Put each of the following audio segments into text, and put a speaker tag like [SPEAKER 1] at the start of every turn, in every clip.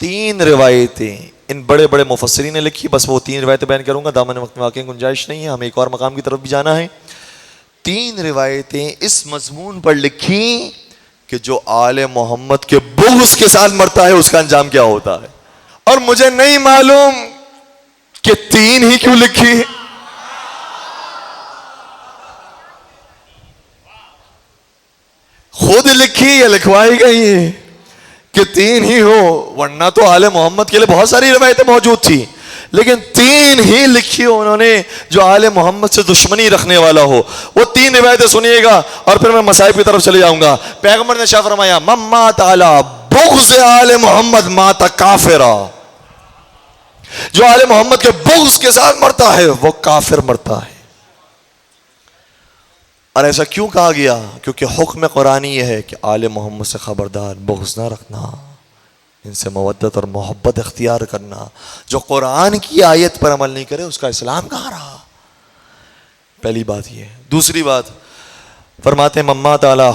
[SPEAKER 1] 3 روایتیں ان بڑے بڑے مفسرین نے لکھی، بس وہ 3 روایتیں بیان کروں گا، دامن وقت میں واقعی گنجائش نہیں ہے، ہمیں ایک اور مقام کی طرف بھی جانا ہے۔ 3 روایتیں اس مضمون پر لکھی کہ جو آل محمد کے بغض کے ساتھ مرتا ہے اس کا انجام کیا ہوتا ہے، اور مجھے نہیں معلوم کہ 3 ہی کیوں لکھی۔ خود لکھی یا لکھوائی گئی کہ 3 ہی ہو، ورنہ تو آل محمد کے لیے بہت ساری روایتیں موجود تھی، لیکن 3 ہی لکھی ہو انہوں نے جو آل محمد سے دشمنی رکھنے والا ہو۔ وہ 3 روایتیں سنیے گا اور پھر میں مصائب کی طرف چلے جاؤں گا۔ پیغمبر نے شاہ فرمایا من مات علی بغض آل محمد مات کافرا، جو آل محمد کے بغض کے ساتھ مرتا ہے وہ کافر مرتا ہے۔ اور ایسا کیوں کہا گیا؟ کیونکہ حکم قرآنی یہ ہے کہ آل محمد سے خبردار بغض نہ رکھنا، ان سے مودت اور محبت اختیار کرنا۔ جو قرآن کی آیت پر عمل نہیں کرے اس کا اسلام کہاں رہا؟ پہلی بات یہ ہے۔ دوسری بات فرماتے ہیں مما تعالی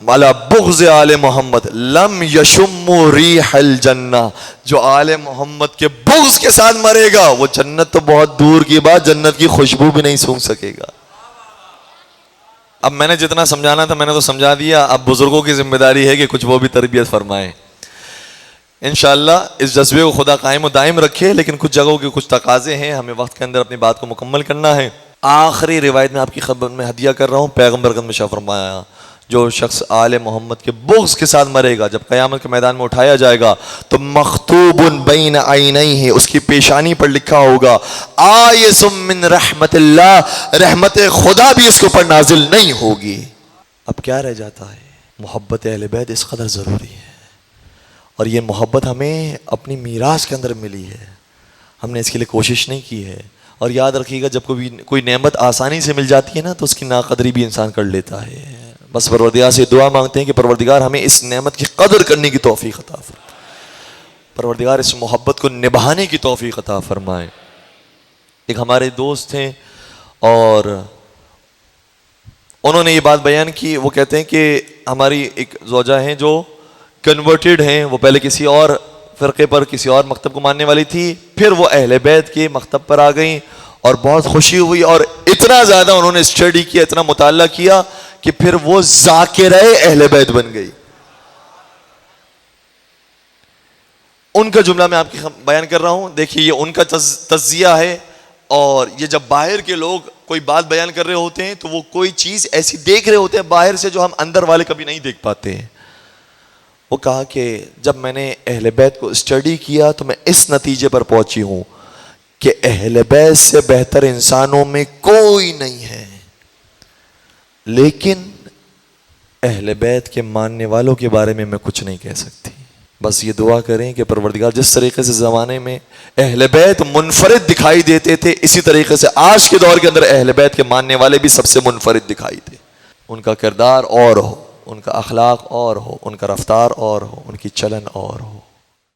[SPEAKER 1] علی بغض آل محمد لم یشم ریح الجنہ، جو آل محمد کے بغض کے ساتھ مرے گا وہ جنت تو بہت دور کی بات، جنت کی خوشبو بھی نہیں سونگھ سکے گا۔ اب میں نے جتنا سمجھانا تھا میں نے تو سمجھا دیا، اب بزرگوں کی ذمہ داری ہے کہ کچھ وہ بھی تربیت فرمائیں۔ انشاءاللہ اس جذبے کو خدا قائم و دائم رکھے، لیکن کچھ جگہوں کے کچھ تقاضے ہیں، ہمیں وقت کے اندر اپنی بات کو مکمل کرنا ہے۔ آخری روایت میں آپ کی خدمت میں ہدیہ کر رہا ہوں، پیغمبر نے شاہ فرمایا جو شخص آل محمد کے بغض کے ساتھ مرے گا جب قیامت کے میدان میں اٹھایا جائے گا تو مخطوب بین عینیہ، اس کی پیشانی پر لکھا ہوگا آیس من رحمت اللہ، رحمت خدا بھی اس کے اوپر نازل نہیں ہوگی۔ اب کیا رہ جاتا ہے؟ محبت اہل بیت اس قدر ضروری ہے، اور یہ محبت ہمیں اپنی میراث کے اندر ملی ہے، ہم نے اس کے لیے کوشش نہیں کی ہے۔ اور یاد رکھیے گا جب کوئی نعمت آسانی سے مل جاتی ہے نا تو اس کی ناقدری بھی انسان کر لیتا ہے۔ بس پروردگار سے دعا مانگتے ہیں کہ پروردگار ہمیں اس نعمت کی قدر کرنے کی توفیق عطا فرمائے، پروردگار اس محبت کو نبھانے کی توفیق عطا فرمائے۔ ایک ہمارے دوست ہیں اور انہوں نے یہ بات بیان کی، وہ کہتے ہیں کہ ہماری ایک زوجہ ہیں جو کنورٹڈ ہیں، وہ پہلے کسی اور فرقے پر کسی اور مکتب کو ماننے والی تھی، پھر وہ اہل بیت کے مکتب پر آ گئیں اور بہت خوشی ہوئی، اور اتنا زیادہ انہوں نے اسٹڈی کیا، اتنا مطالعہ کیا کہ پھر وہ ذاکرہ اہل بیت بن گئی۔ ان کا جملہ میں آپ کی بیان کر رہا ہوں، دیکھیے یہ ان کا تجزیہ ہے، اور یہ جب باہر کے لوگ کوئی بات بیان کر رہے ہوتے ہیں تو وہ کوئی چیز ایسی دیکھ رہے ہوتے ہیں باہر سے جو ہم اندر والے کبھی نہیں دیکھ پاتے ہیں۔ وہ کہا کہ جب میں نے اہل بیت کو اسٹڈی کیا تو میں اس نتیجے پر پہنچی ہوں کہ اہل بیت سے بہتر انسانوں میں کوئی نہیں ہے، لیکن اہل بیت کے ماننے والوں کے بارے میں کچھ نہیں کہہ سکتی۔ بس یہ دعا کریں کہ پروردگار جس طریقے سے زمانے میں اہل بیت منفرد دکھائی دیتے تھے، اسی طریقے سے آج کے دور کے اندر اہل بیت کے ماننے والے بھی سب سے منفرد دکھائی دے، ان کا کردار اور ہو، ان کا اخلاق اور ہو، ان کا رفتار اور ہو، ان کی چلن اور ہو۔